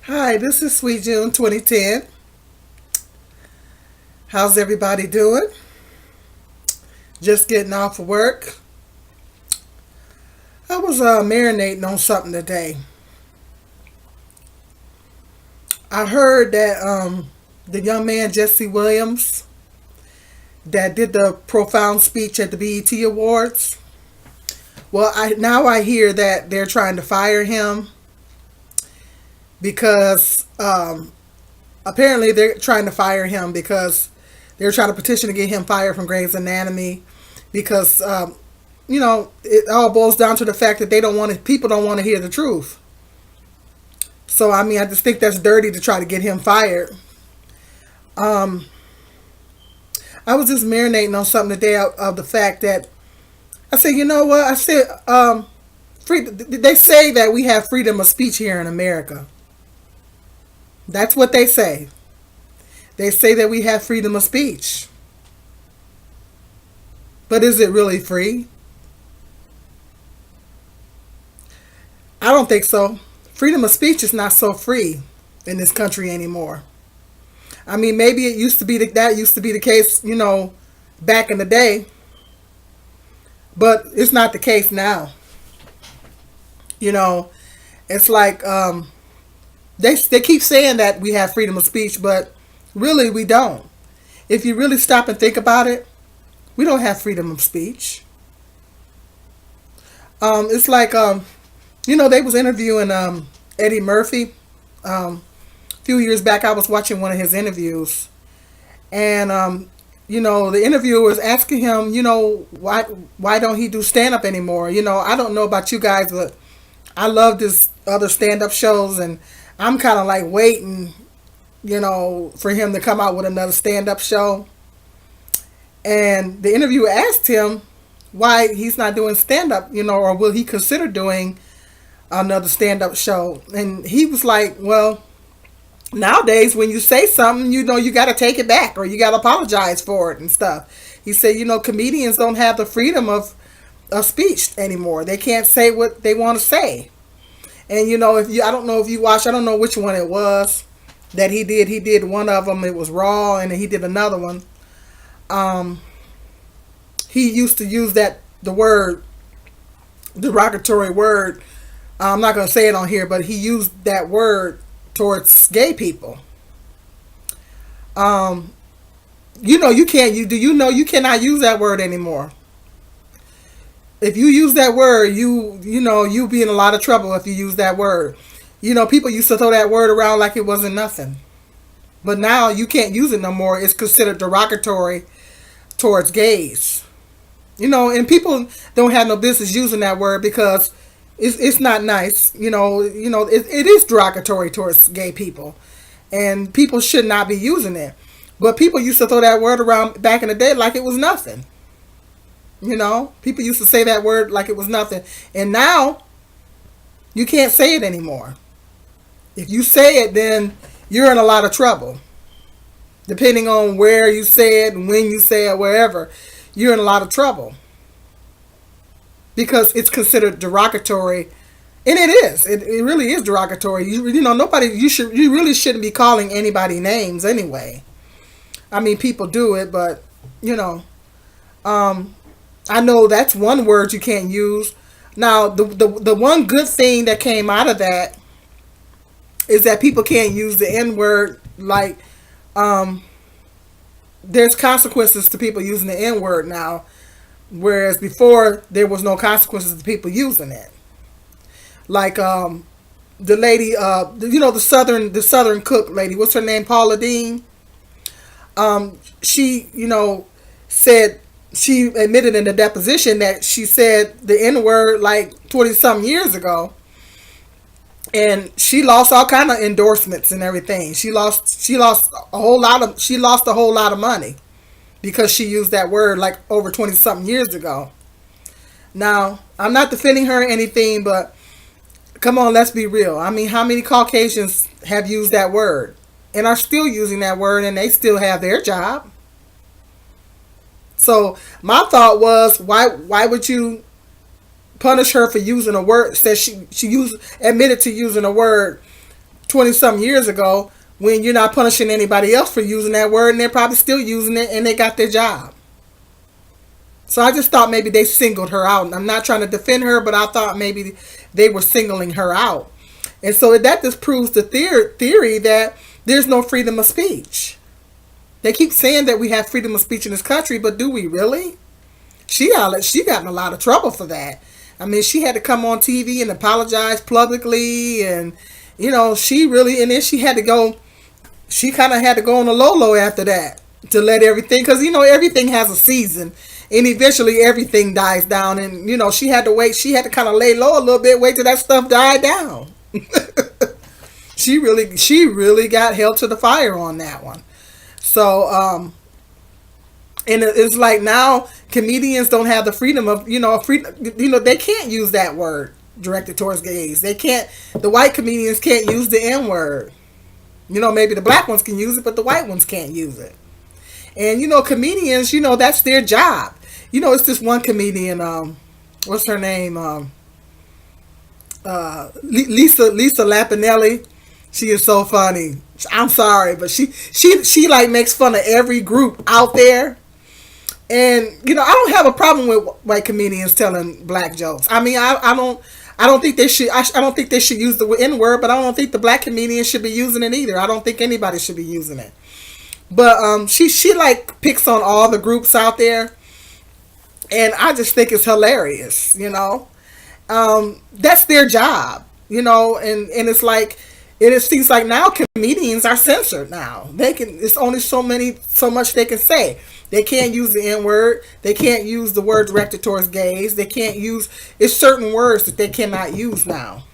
Hi, this is Sweet June 2010. How's everybody doing? Just getting off of work. I was marinating on something today. I heard that the young man Jesse Williams that did the profound speech at the BET Awards. Well, I hear that they're trying to fire him because apparently they're trying to fire him because they're trying to petition to get him fired from Grey's Anatomy because it all boils down to the fact that they don't want to, people don't want to hear the truth. So I mean, I just think that's dirty to try to get him fired. Um, I was just marinating on something today of the fact that I said, you know what? I said, they say that we have freedom of speech here in America. That's what they say. They say that we have freedom of speech. But is it really free? I don't think so. Freedom of speech is not so free in this country anymore. I mean, maybe it used to be that used to be the case, back in the day, but it's not the case now. You know, it's like they keep saying that we have freedom of speech, but really we don't. If you really stop and think about it, we don't have freedom of speech. It's like they was interviewing Eddie Murphy. A few years back, I was watching one of his interviews, and the interviewer was asking him, why don't he do stand up anymore? I don't know about you guys, but I love this other stand up shows, and I'm kind of like waiting, for him to come out with another stand up show. And the interviewer asked him why he's not doing stand up, or will he consider doing another stand up show? And he was like, well, nowadays when you say something, you got to take it back or you got to apologize for it and stuff. He said, comedians don't have the freedom of speech anymore. They can't say what they want to say. And if you, I don't know if you watched, I don't know which one it was that he did. He did one of them. It was Raw, and then he did another one. Um, he used to use the word, derogatory word. I'm not going to say it on here, but he used that word towards gay people. Um, you can't. You cannot use that word anymore. If you use that word, you be in a lot of trouble if you use that word. People used to throw that word around like it wasn't nothing. But now you can't use it no more. It's considered derogatory towards gays. And people don't have no business using that word because it's not nice. It is derogatory towards gay people, and people should not be using it. But people used to throw that word around back in the day like it was nothing. People used to say that word like it was nothing, and now you can't say it anymore. If you say it, then you're in a lot of trouble. Depending on where you say it and when you say it, wherever, you're in a lot of trouble because it's considered derogatory, and it is. It really is derogatory. Nobody. You really shouldn't be calling anybody names anyway. I mean, people do it, but you know, um, I know that's one word you can't use. Now, the one good thing that came out of that is that people can't use the N word. Like, um, there's consequences to people using the N word now, whereas before there was no consequences to people using it. Like, the lady, the southern cook lady. What's her name? Paula Dean. She, said she admitted in the deposition that she said the N word like 20 some years ago, and she lost all kind of endorsements and everything. She lost a whole lot of money because she used that word like over 20 something years ago. Now, I'm not defending her or anything, but come on, let's be real. I mean, how many Caucasians have used that word and are still using that word, and they still have their job? So my thought was, why would you punish her for using a word? Said she used admitted to using a word 20 some years ago, when you're not punishing anybody else for using that word, and they're probably still using it, and they got their job. So I just thought maybe they singled her out. And I'm not trying to defend her, but I thought maybe they were singling her out. And so that just proves the theory that there's no freedom of speech. They keep saying that we have freedom of speech in this country, but do we really? She got in a lot of trouble for that. I mean, she had to come on TV and apologize publicly, and she really, and then she had to go. She kind of had to go on the low after that to let everything, because everything has a season, and eventually everything dies down. And she had to wait. She had to kind of lay low a little bit, wait till that stuff died down. She really got held to the fire on that one. So, and it's like now comedians don't have the freedom of, they can't use that word directed towards gays. They can't, the white comedians can't use the N word. Maybe the black ones can use it, but the white ones can't use it. And, comedians, that's their job. It's this one comedian, what's her name? Lisa Lampanelli. She is so funny. I'm sorry, but she like makes fun of every group out there. And I don't have a problem with white comedians telling black jokes. I mean, I don't think they should. I don't think they should use the N word, but I don't think the black comedians should be using it either. I don't think anybody should be using it. But she like picks on all the groups out there, and I just think it's hilarious. That's their job. And it's like. It seems like now comedians are censored now. It's only so much they can say. They can't use the N word. They can't use the word directed towards gays. It's certain words that they cannot use now.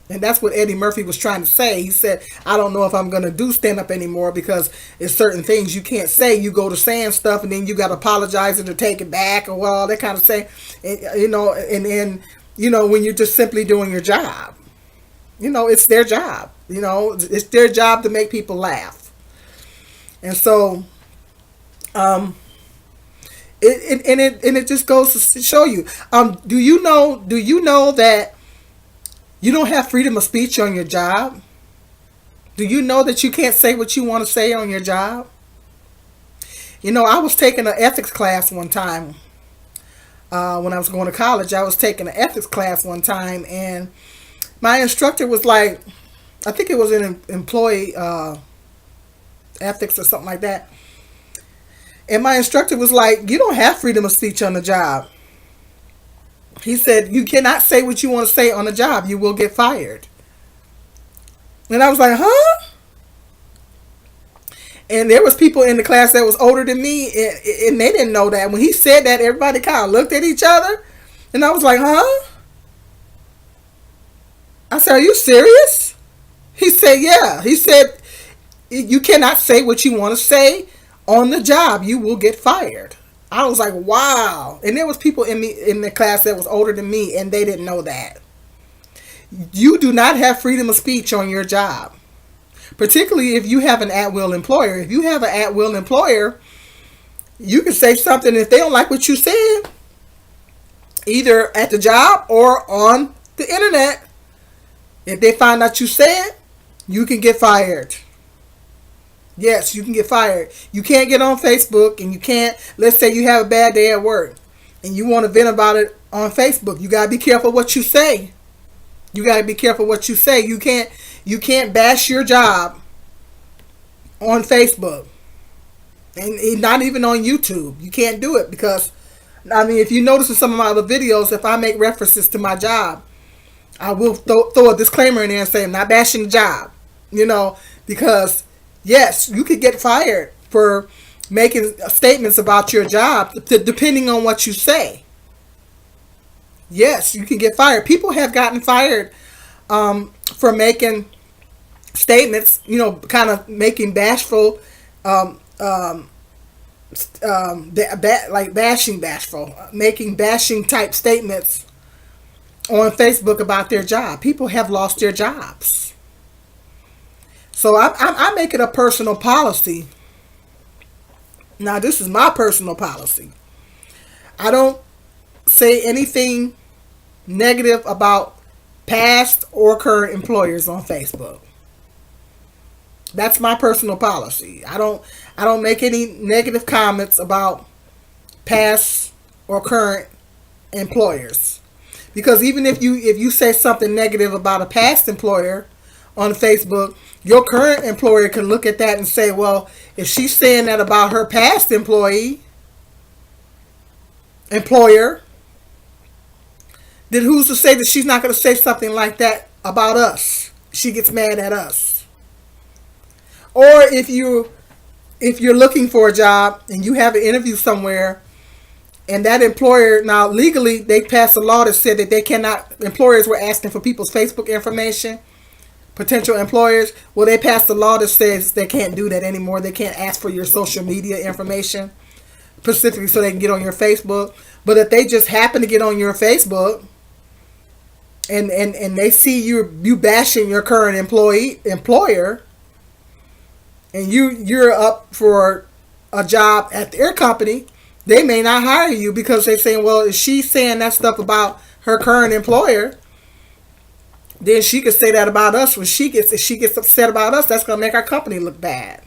And that's what Eddie Murphy was trying to say. He said, I don't know if I'm going to do stand up anymore because it's certain things you can't say. You go to saying stuff and then you got to apologize and to take it back or all that kind of say. And when you're just simply doing your job. It's their job. It's their job to make people laugh. And so, it just goes to show you. Do you know that you don't have freedom of speech on your job? Do you know that you can't say what you want to say on your job? I was taking an ethics class one time. When I was going to college, I was taking an ethics class one time, and my instructor was like, I think it was an employee ethics or something like that. And my instructor was like, you don't have freedom of speech on the job. He said, you cannot say what you want to say on the job. You will get fired. And I was like, huh? And there was people in the class that was older than me, and they didn't know that. When he said that, everybody kind of looked at each other. And I was like, huh? I said, are you serious? He said, yeah. He said, you cannot say what you want to say on the job. You will get fired. I was like, wow. And there was people in the class that was older than me, and they didn't know that. You do not have freedom of speech on your job. Particularly if you have an at-will employer. If you have an at-will employer, you can say something if they don't like what you said, either at the job or on the internet. If they find out you said, you can get fired. Yes, you can get fired. You can't get on Facebook, and you can't, let's say you have a bad day at work and you want to vent about it on Facebook. You got to be careful what you say. You got to be careful what you say. You can't bash your job on Facebook, and not even on YouTube. You can't do it because, I mean, if you notice in some of my other videos, if I make references to my job, I will throw a disclaimer in there and say I'm not bashing the job, because yes, you could get fired for making statements about your job depending on what you say. Yes, you can get fired. People have gotten fired for making statements, kind of making bashful, making bashing type statements on Facebook about their job. People have lost their jobs. So I make it a personal policy. Now, this is my personal policy. I don't say anything negative about past or current employers on Facebook. That's my personal policy. I don't make any negative comments about past or current employers. Because even if you say something negative about a past employer on Facebook, your current employer can look at that and say, well, if she's saying that about her past employer, then who's to say that she's not going to say something like that about us? She gets mad at us. Or if you're looking for a job and you have an interview somewhere, and that employer, now legally they passed a law that said that they cannot, employers were asking for people's Facebook information, potential employers. Well, they passed a law that says they can't do that anymore. They can't ask for your social media information specifically so they can get on your Facebook. But if they just happen to get on your Facebook and they see you bashing your current employer, and you're up for a job at their company, they may not hire you because they're saying, well, if she's saying that stuff about her current employer, then she could say that about us. If she gets upset about us, that's going to make our company look bad.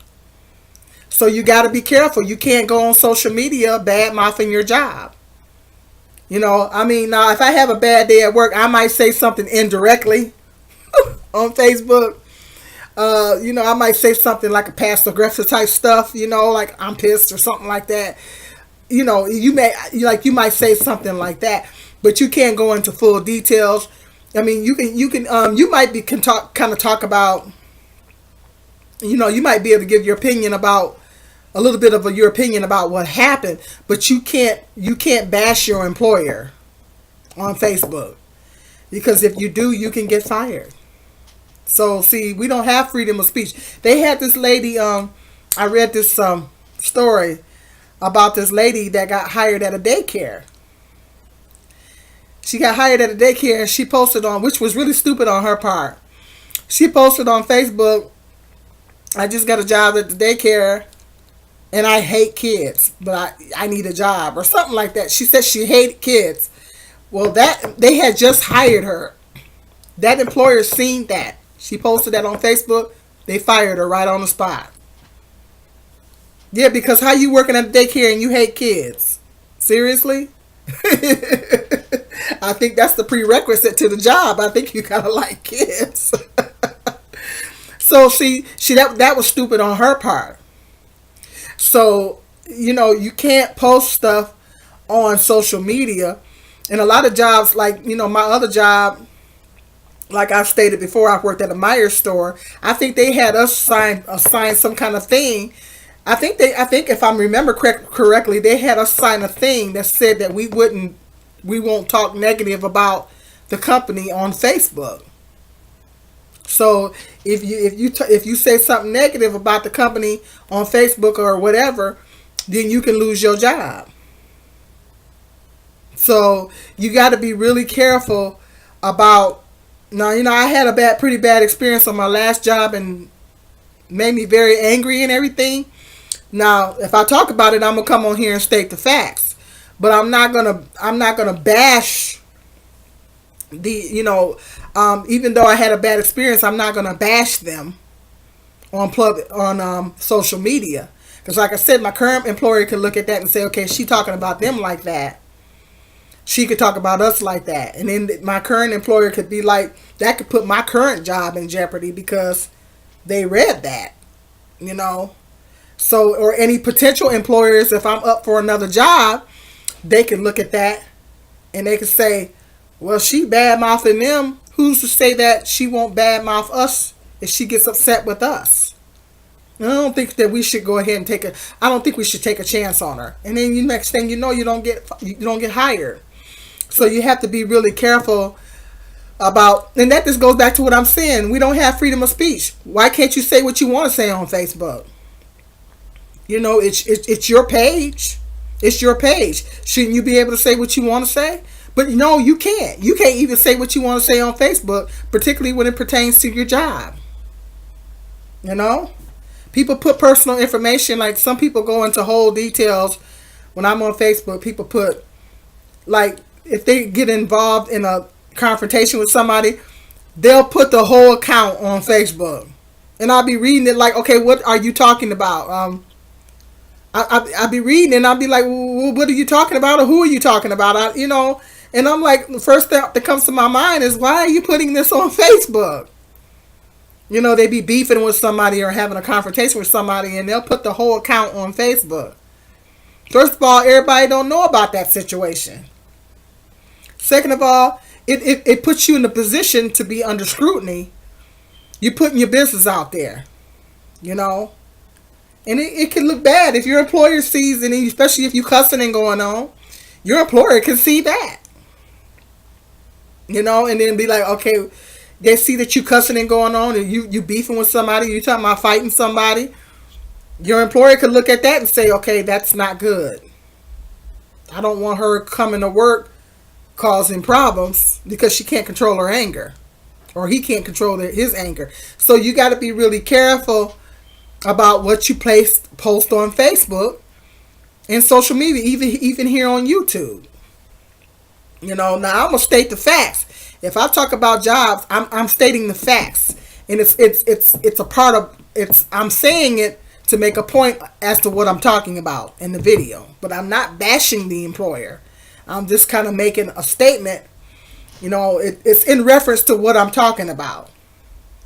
So you got to be careful. You can't go on social media bad mouthing your job. I mean, now if I have a bad day at work, I might say something indirectly on Facebook. I might say something like a passive aggressive type stuff, like I'm pissed or something like that. You might say something like that, but you can't go into full details. I mean, you might talk about, you might be able to give your opinion about a little bit of your opinion about what happened, but you can't bash your employer on Facebook, because if you do, you can get fired. So see, we don't have freedom of speech. They had this lady, I read this story about this lady that got hired at a daycare. She got hired at a daycare and she posted on, which was really stupid on her part. She posted on Facebook, I just got a job at the daycare and I hate kids, but I need a job or something like that. She said she hated kids. Well, that they had just hired her. That employer seen that. She posted that on Facebook. They fired her right on the spot. Yeah, because how you working at the daycare and you hate kids? Seriously? I think that's the prerequisite to the job. I think you gotta like kids. So she that was stupid on her part. So, you can't post stuff on social media. And a lot of jobs, like, my other job, like I've stated before, I've worked at a Meijer store. I think they had us sign some kind of thing. I think if I remember correctly, they had us sign a thing that said that we won't talk negative about the company on Facebook. So if you say something negative about the company on Facebook or whatever, then you can lose your job. So you got to be really careful about. Now, I had a pretty bad experience on my last job and made me very angry and everything. Now, if I talk about it, I'm gonna come on here and state the facts. But I'm not gonna bash the even though I had a bad experience, I'm not gonna bash them on social media, because like I said, my current employer could look at that and say, okay, she talking about them like that. She could talk about us like that. And then my current employer could be like, that could put my current job in jeopardy because they read that, So, or any potential employers, if I'm up for another job, they can look at that and they can say, well, she bad mouthing them. Who's to say that she won't bad mouth us if she gets upset with us? I don't think that we should go ahead and I don't think we should take a chance on her. And then next thing you know, you don't get hired. So you have to be really careful about, and that just goes back to what I'm saying. We don't have freedom of speech. Why can't you say what you want to say on Facebook? It's your page. It's your page. Shouldn't you be able to say what you want to say? But no, you can't. You can't even say what you want to say on Facebook, particularly when it pertains to your job. People put personal information, like some people go into whole details. When I'm on Facebook, people put, like, if they get involved in a confrontation with somebody, they'll put the whole account on Facebook. And I'll be reading it like, okay, what are you talking about? I'll be reading and I'll be like, well, what are you talking about, or who are you talking about? And I'm like, the first thing that comes to my mind is, why are you putting this on Facebook? They be beefing with somebody or having a confrontation with somebody, and they'll put the whole account on Facebook. First of all, everybody don't know about that situation. Second of all, it puts you in a position to be under scrutiny. You're putting your business out there, and it can look bad if your employer sees it, and especially if you cussing and going on. Your employer can see that, and then be like, okay, they see that you cussing and going on, and you beefing with somebody, you talking about fighting somebody. Your employer could look at that and say, okay, that's not good. I don't want her coming to work causing problems because she can't control her anger, or he can't control his anger. So you got to be really careful about what you post on Facebook and social media, even here on YouTube. Now I'm gonna state the facts. If I talk about jobs, I'm stating the facts, and it's a part of it's. I'm saying it to make a point as to what I'm talking about in the video, but I'm not bashing the employer. I'm just kind of making a statement. It's in reference to what I'm talking about.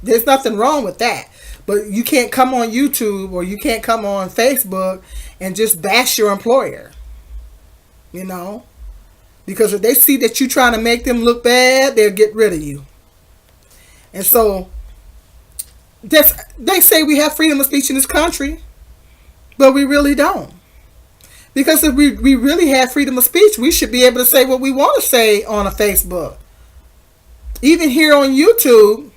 There's nothing wrong with that, but you can't come on YouTube or you can't come on Facebook and just bash your employer. Because if they see that you're trying to make them look bad, they'll get rid of you. And so, they say we have freedom of speech in this country, but we really don't. Because if we really had freedom of speech, we should be able to say what we want to say on a Facebook. Even here on YouTube,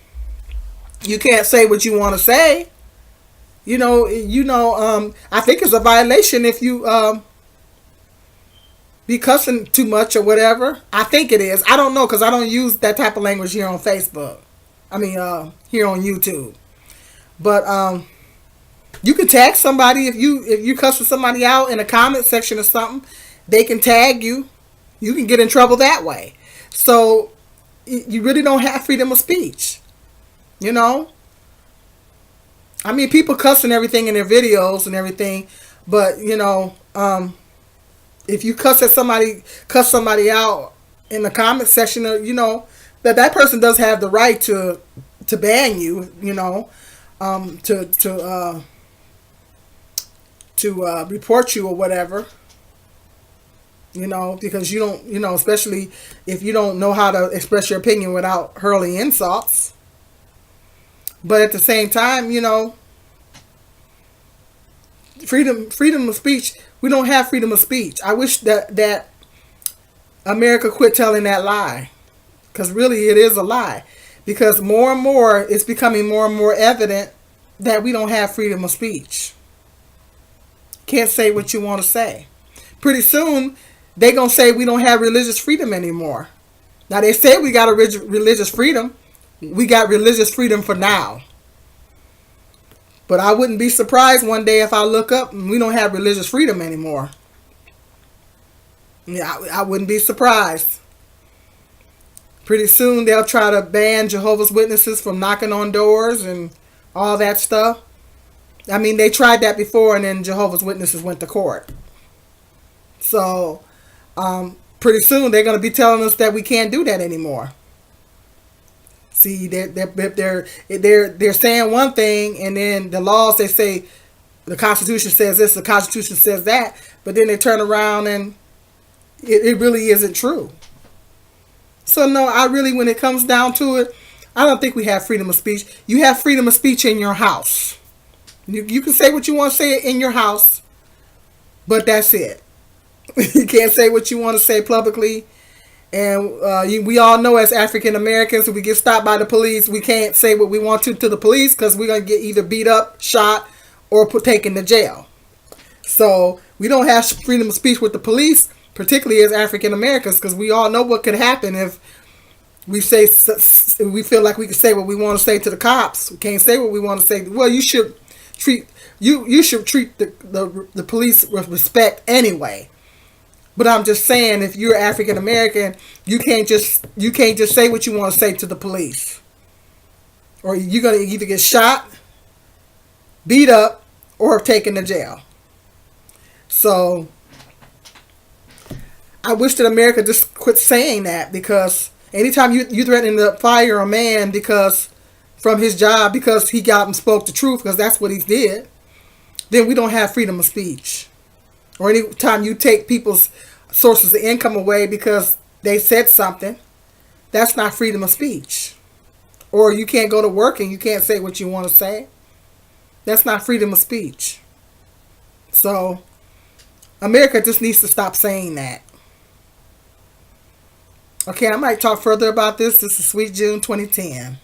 you can't say what you want to say. I think it's a violation if you be cussing too much or whatever. I think it is. I don't know, because I don't use that type of language here on Facebook. Here on YouTube. But you can tag somebody if you cussing somebody out in a comment section or something. They can tag you. You can get in trouble that way. So you really don't have freedom of speech. People cuss and everything in their videos and everything, but if you cuss somebody out in the comment section, that person does have the right to ban you, to report you or whatever, because you don't, especially if you don't know how to express your opinion without hurling insults. But at the same time, freedom of speech, we don't have freedom of speech. I wish that America quit telling that lie, because really it is a lie. Because more and more, it's becoming more and more evident that we don't have freedom of speech. Can't say what you want to say. Pretty soon, they're going to say we don't have religious freedom anymore. Now, they say we got a religious freedom. We got religious freedom for now. But I wouldn't be surprised one day if I look up and we don't have religious freedom anymore. Yeah, I wouldn't be surprised. Pretty soon they'll try to ban Jehovah's Witnesses from knocking on doors and all that stuff. They tried that before, and then Jehovah's Witnesses went to court. So, pretty soon they're going to be telling us that we can't do that anymore. See, they're saying one thing, and then the laws, they say the Constitution says this, the Constitution says that, but then they turn around and it really isn't true. So no, when it comes down to it, I don't think we have freedom of speech. You have freedom of speech in your house. You can say what you want to say in your house, but that's it. You can't say what you want to say publicly. And we all know, as African Americans, if we get stopped by the police, we can't say what we want to the police, because we're going to get either beat up, shot, or taken to jail. So we don't have freedom of speech with the police, particularly as African Americans, because we all know what could happen if we feel like we can say what we want to say to the cops. We can't say what we want to say. Well, you should treat the police with respect anyway. But I'm just saying, if you're African American, you can't just say what you want to say to the police, or you're gonna either get shot, beat up, or taken to jail. So I wish that America just quit saying that, because anytime you threaten to fire a man because from his job because he got up and spoke the truth, because that's what he did, then we don't have freedom of speech. Or anytime you take people's sources of income away because they said something, that's not freedom of speech. Or you can't go to work and you can't say what you want to say. That's not freedom of speech. So America just needs to stop saying that. Okay, I might talk further about this. This is Sweet June 2010.